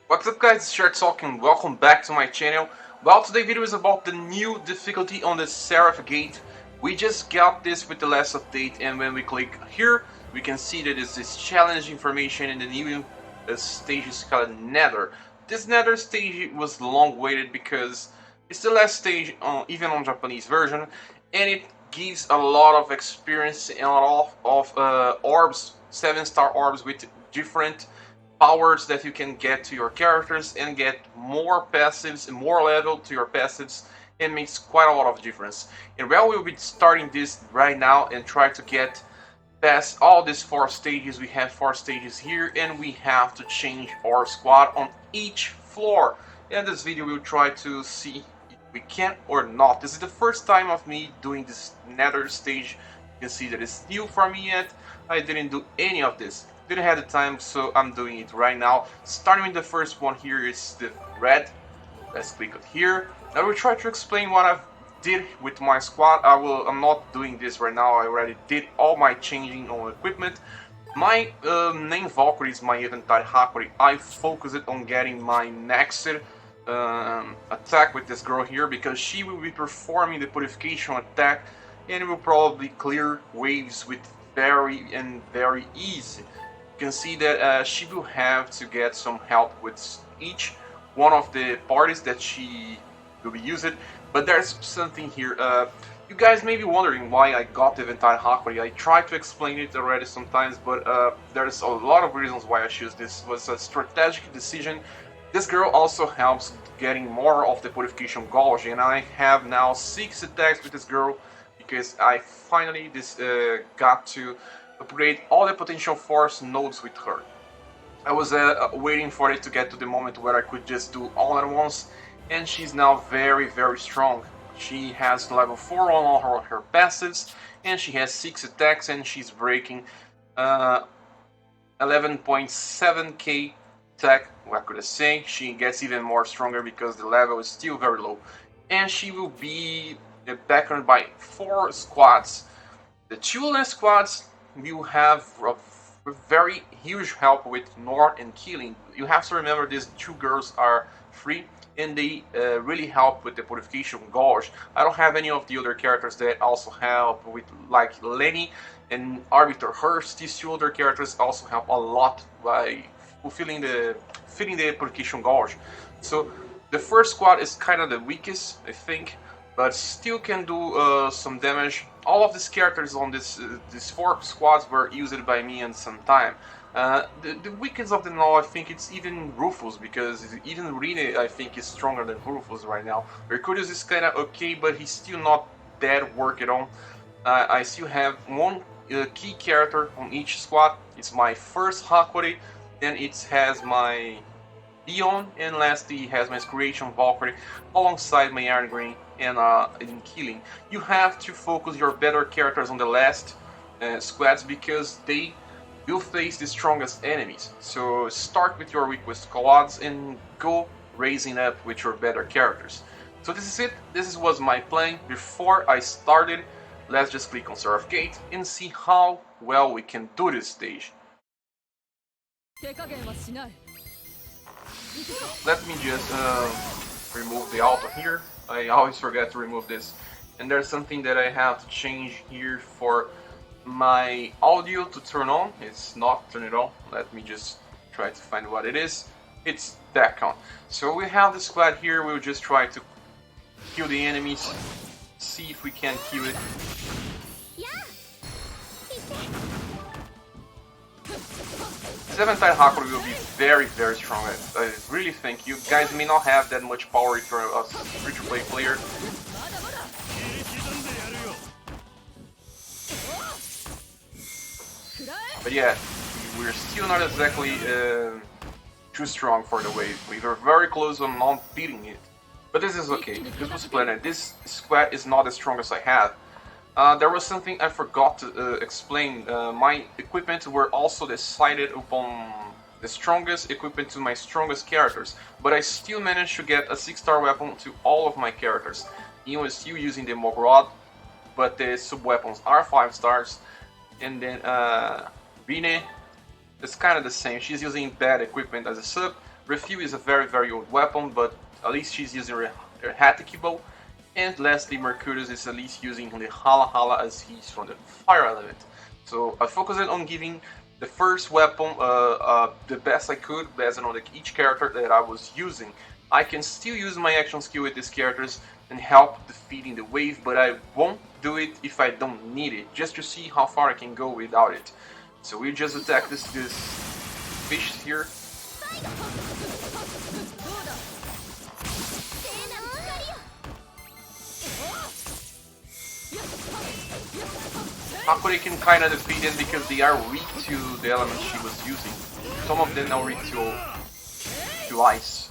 What's up guys, it's ScherBR and welcome back to my channel. Well, today's video is about the new difficulty on the Seraphic Gate. We just got this with the last update, and when we click here, we can see that it's this challenge information in the new stage is called Nether. This Nether stage was long waited because it's the last stage, even on Japanese version, and it gives a lot of experience and a lot of orbs, 7-star orbs with different powers that you can get to your characters and get more passives and more level to your passives, and makes quite a lot of difference. And well, we'll be starting this right now and try to get past all these 4 stages. We have 4 stages here, and we have to change our squad on each floor. In this video we'll try to see if we can or not. This is the first time of me doing this Nether stage. You can see that it's new for me yet. I didn't do any of this. Didn't have the time, so I'm doing it right now. Starting with the first one here is the red. Let's click it here. I will try to explain what I've did with my squad. I'm not doing this right now. I already did all my changing on equipment. My name Valkyrie is my Valkyrie. I focus it on getting my next attack with this girl here, because she will be performing the purification attack, and it will probably clear waves with very easy. You can see that she will have to get some help with each one of the parties that she will be using. But there's something here. You guys may be wondering why I got the Valkyrie. I tried to explain it already sometimes, but there's a lot of reasons why I choose this. It was a strategic decision. This girl also helps getting more of the purification gauge, and I have now 6 attacks with this girl because I finally got to upgrade all the potential force nodes with her. I was waiting for it to get to the moment where I could just do all at once, and she's now very strong. She has level 4 on all her passives, and she has 6 attacks, and she's breaking 11.7k attack. What could I say? She gets even more stronger because the level is still very low, and she will be backed by 4 squads. The 2 last squads will have a very huge help with Nord and Killing. You have to remember these 2 girls are free, and they really help with the purification gauge. I don't have any of the other characters that also help with, like Lenny and Arbiter Hearst. These 2 other characters also help a lot by filling the purification gauge. So the first squad is kind of the weakest, I think, but still can do some damage. All of these characters on these 4 squads were used by me in some time. The weakest of them all, I think it's even Rufus, because even Rene, I think, is stronger than Rufus right now. Mercurius is kind of okay, but he's still not that worked on. I still have 1 key character on each squad. It's my first Valkyrie, then it has my Leon, and lastly it has my Creation Valkyrie alongside my Iron Green and in Killing. You have to focus your better characters on the last squads, because they will face the strongest enemies. So start with your weakest squads and go raising up with your better characters. So this is it. This was my plan before I started. Let's just click on Seraphic Gate and see how well we can do this stage. Let me just remove the auto here. I always forget to remove this. And there's something that I have to change here for my audio to turn on. It's not turned on. Let me just try to find what it is. It's back on. So we have the squad here. We'll just try to kill the enemies. See if we can kill it. Seven-side Valkyrie will be very strong. I really think you guys may not have that much power if you're a free-to-play player. But yeah, we're still not exactly too strong for the wave. We were very close on not beating it. But this is okay. This was planned. This squad is not as strong as I have. There was something I forgot to explain. My equipment were also decided upon the strongest equipment to my strongest characters, but I still managed to get a 6-star weapon to all of my characters. I was still using the Mogrod, but the sub-weapons are 5 stars. And then Rene is kind of the same. She's using bad equipment as a sub, Refuel is a very old weapon, but at least she's using her Hataki bow. And lastly, Mercurius is at least using the Hala Hala as he's from the fire element. So I focused on giving the first weapon the best I could based on each character that I was using. I can still use my action skill with these characters and help defeating the wave, but I won't do it if I don't need it, just to see how far I can go without it. So we just attack this fish here. Valkyrie can kinda defeat them because they are weak to the element she was using. Some of them are weak to ice.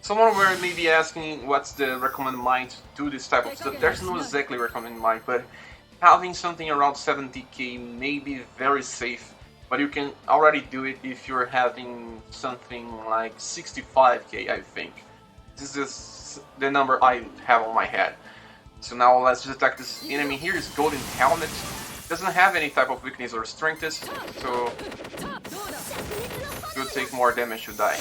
Someone were maybe asking what's the recommended mine to do this type of stuff. There's no exactly recommended mine, but having something around 70k may be very safe. But you can already do it if you're having something like 65k, I think. This is the number I have on my head. So now let's just attack this enemy here. Is Golden Helmet. Doesn't have any type of weakness or strength, so you'll take more damage to die.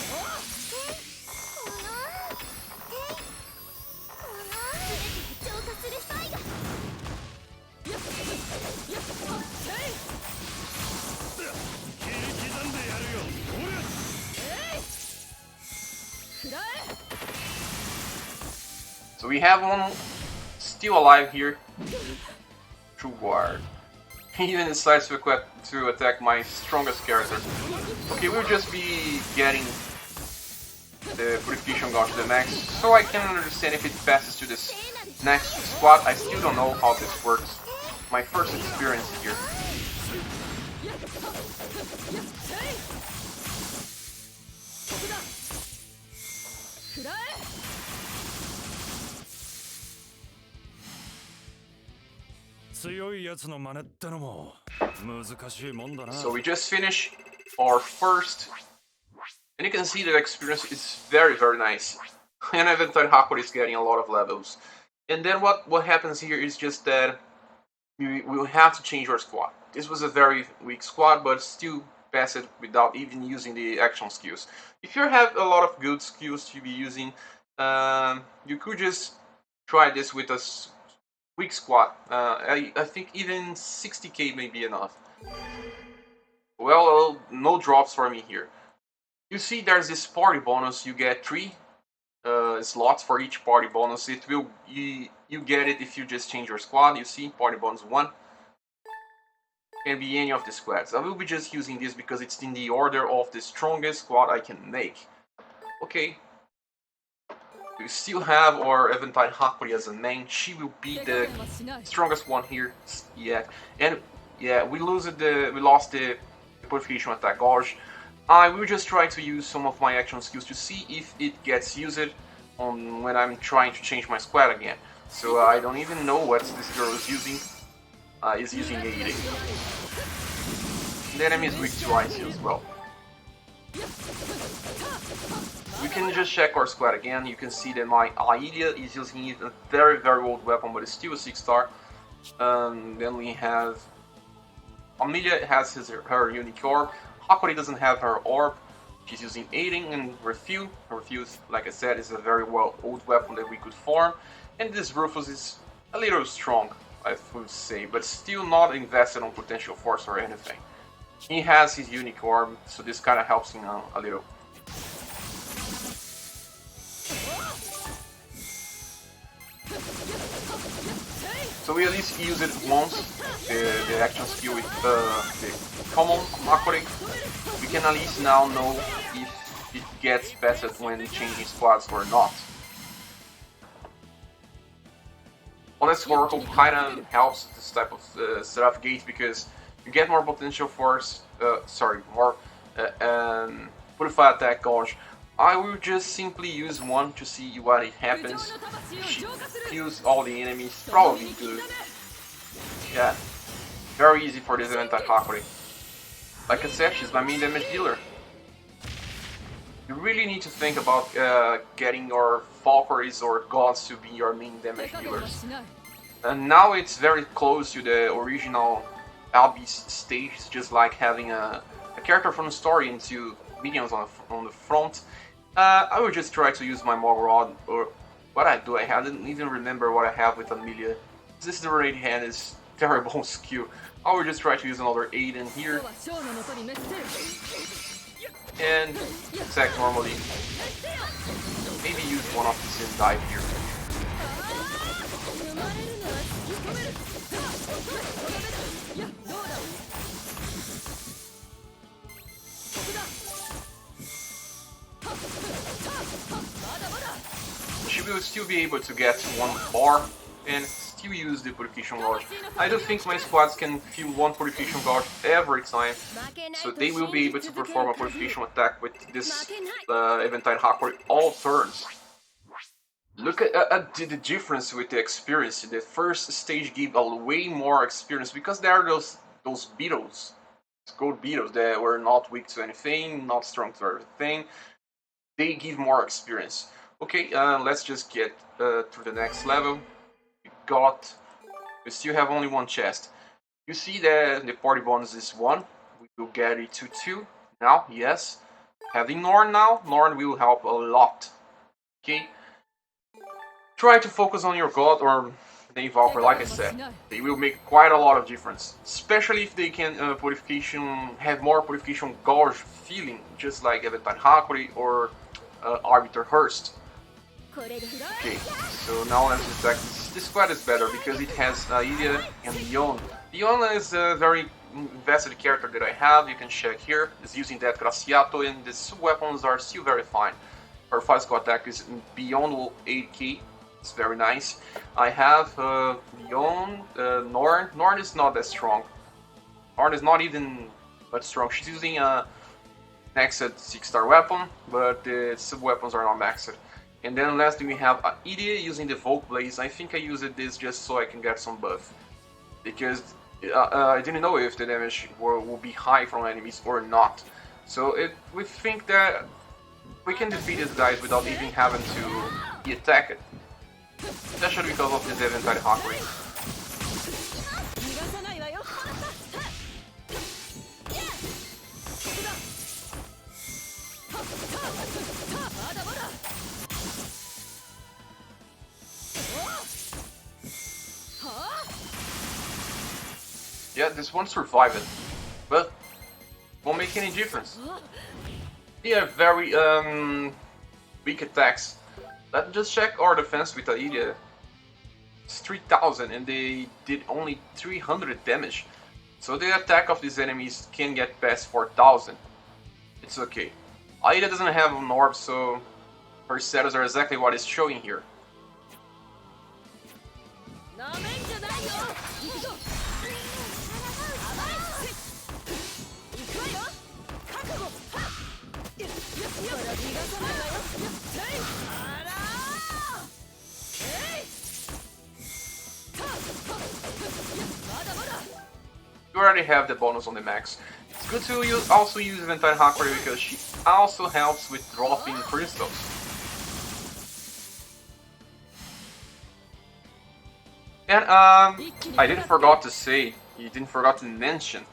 So we have one still alive here. True Guard. He even decides to attack my strongest character. Okay, we'll just be getting the Purification Gauge to the max, so I can understand if it passes to this next squad. I still don't know how this works. My first experience here. So we just finished our first, and you can see the experience is very nice. And Inventory Hakuri is getting a lot of levels. And then what happens here is just that we will have to change our squad. This was a very weak squad, but still pass it without even using the action skills. If you have a lot of good skills to be using, you could just try this with a weak squad. I think even 60k may be enough. Well, no drops for me here. You see there's this party bonus, you get 3 slots for each party bonus. It will you get it if you just change your squad. You see, party bonus 1. Can be any of the squads. I will be just using this because it's in the order of the strongest squad I can make. Okay. We still have our Eventide Hakuri as a main. She will be the strongest one here. Yeah. And yeah, we lost the Purification Attack Gauge. I will just try to use some of my action skills to see if it gets used on when I'm trying to change my squad again. So I don't even know what this girl is using. Is using AED. The enemy is weak to ice as well. We can just check our squad again. You can see that my Aelia is using a very old weapon, but it's still a 6-star. Then we have Amelia has her unique orb. Hakuri doesn't have her orb. She's using aiding and Refuel. Refuel, like I said, is a very old weapon that we could farm. And this Rufus is a little strong, I would say, but still not invested on potential force or anything. He has his unique orb, so this kind of helps him a little. So we at least use it once, the action skill with the common Hakuri. We can at least now know if it gets better when changing squads or not. Honest Oracle kind of helps this type of Seraphic Gate because you get more potential force, more Purified Attack Gauge. I will just simply use one to see what it happens. She kills all the enemies, probably good. Yeah, very easy for this event at Hakuri. Like I said, she's my main damage dealer. You really need to think about getting your Valkyries or gods to be your main damage dealers. And now it's very close to the original Albi's stage, just like having a character from the story into minions on the front, I would just try to use my Mog Rod, or what I do. I didn't even remember what I have with Amelia. This is the right hand is terrible skill. I would just try to use another 8 in here. And attack normally. Maybe use one of these and dive here. She will still be able to get 1 bar and still use the Purification Gauge. I do think my squads can feel 1 Purification Gauge every time, so they will be able to perform a Purification attack with this Eventide Hakori all turns. Look at the difference with the experience. The first stage gave a way more experience because there are those beetles, gold beetles that were not weak to anything, not strong to everything. They give more experience. Okay, let's just get to the next level. We still have only 1 chest. You see that the party bonus is 1. We will get it to 2 now, yes. Having Norn now, Norn will help a lot. Okay. Try to focus on your god or the Valkyrie, like I said. They will make quite a lot of difference. Especially if they can have more Purification Gauge feeling, just like Eventide Hakori or Arbiter Hurst. Okay, so now let's attack. This squad is better because it has Ilia and Leon. Leon is a very invested character that I have. You can check here. It's using that Graciato, and the sub-weapons are still very fine. Her physical attack is beyond 8k. It's very nice. I have Leon, Norn. Norn is not that strong. Norn is not even that strong. She's using a maxed 6-star weapon, but the sub-weapons are not maxed. And then lastly we have Idia using the Volk Blaze. I think I used this just so I can get some buff. Because I didn't know if the damage will be high from enemies or not. So we think that we can defeat these guys without even having to be attacked. Especially because of this Eventide Hakori. Yeah, this one survived, but won't make any difference. They are very weak attacks. Let's just check our defense with Aida. It's 3000 and they did only 300 damage. So the attack of these enemies can get past 4000. It's okay. Aida doesn't have an orb, so her status are exactly what is showing here. You already have the bonus on the max. It's good to also use Eventide Hakori because she also helps with dropping crystals. And I didn't forget to mention.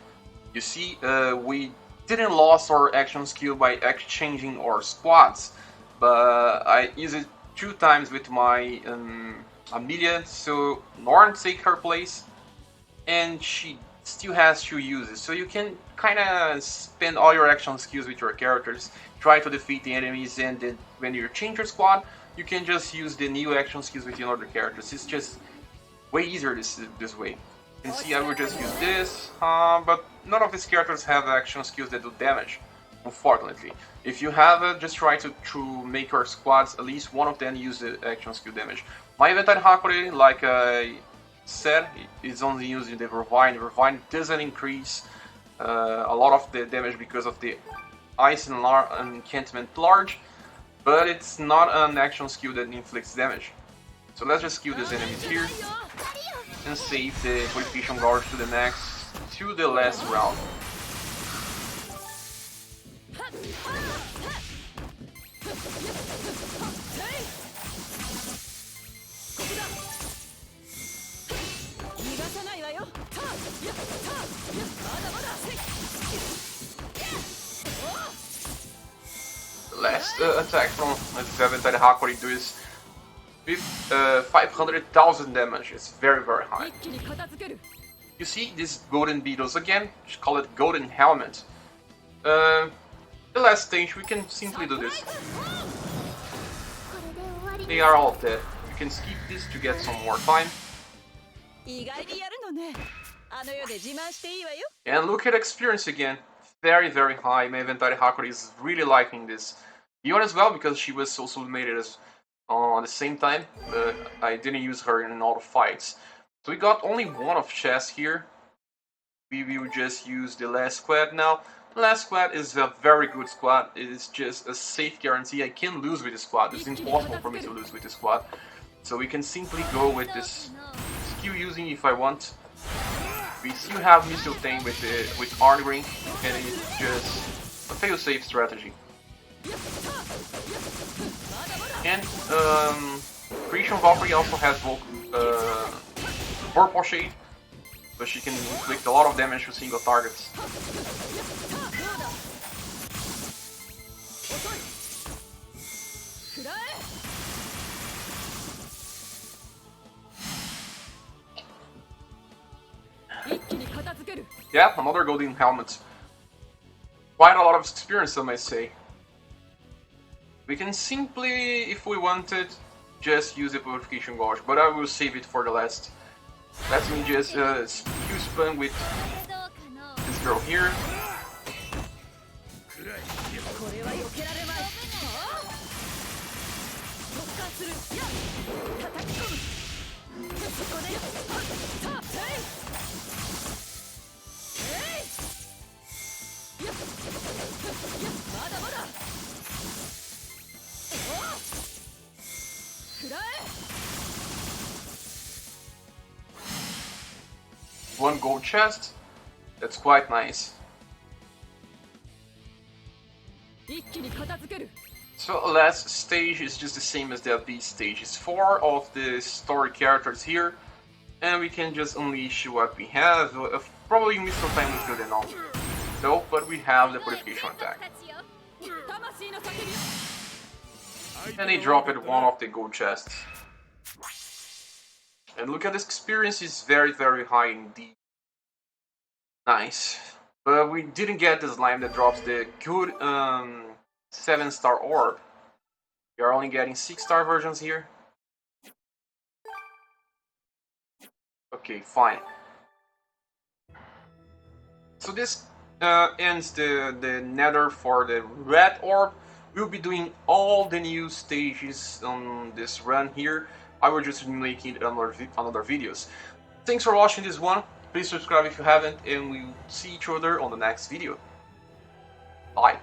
You see, we didn't lose our action skill by exchanging our squads, but I used it 2 times with my Amelia, so Norn take her place, and she still has 2 uses, so you can kinda spend all your action skills with your characters, try to defeat the enemies, and then when you change your squad, you can just use the new action skills with your other characters. It's just way easier this way. You can see I will just use this, but none of these characters have action skills that do damage, unfortunately. If you have it, just try to make your squads, at least one of them use the action skill damage. My Eventide Hakori, like I said, is only using the Revive. The Revive doesn't increase a lot of the damage because of the Ice and Enchantment Large, but it's not an action skill that inflicts damage. So let's just kill these enemies here and save the Purification Guard to the max to the last round. last attack from Valkyrie Anatomia does with 500,000 damage. It's very high. You see these golden beetles again, just call it golden helmet. The last stage we can simply do this. They are all dead. You can skip this to get some more time. And look at experience again. Very high. My inventory Hakuri is really liking this. Dion as well, because she was also made as at the same time. I didn't use her in all the fights. So we got only one of chests here. We will just use the last squad now. The last squad is a very good squad. It is just a safe guarantee. I can't lose with this squad. It's impossible for me to lose with this squad. So we can simply go with this skill using if I want. We still have Missile Thing with Arn Ring, and it's just a fail-safe strategy. And Christian Valkyrie also has Purple Shade, so she can inflict a lot of damage to single targets. Yeah, another golden helmet. Quite a lot of experience, I might say. We can simply, if we wanted, just use the Purification Gauge, but I will save it for the last. Let me just skill spam with this girl here. One gold chest. That's quite nice. So last stage is just the same as the upbeat stage. It's 4 of the story characters here, and we can just unleash what we have. Probably Missile Time is good enough. No, but we have the Purification attack. And they drop it one of the gold chests. And look at this experience, is very high indeed. Nice. But we didn't get the slime that drops the good 7-star orb. We are only getting 6-star versions here. Okay, fine. So this ends the nether for the red orb. We'll be doing all the new stages on this run here. I will just be making another videos. Thanks for watching this one. Please subscribe if you haven't, and we'll see each other on the next video. Bye.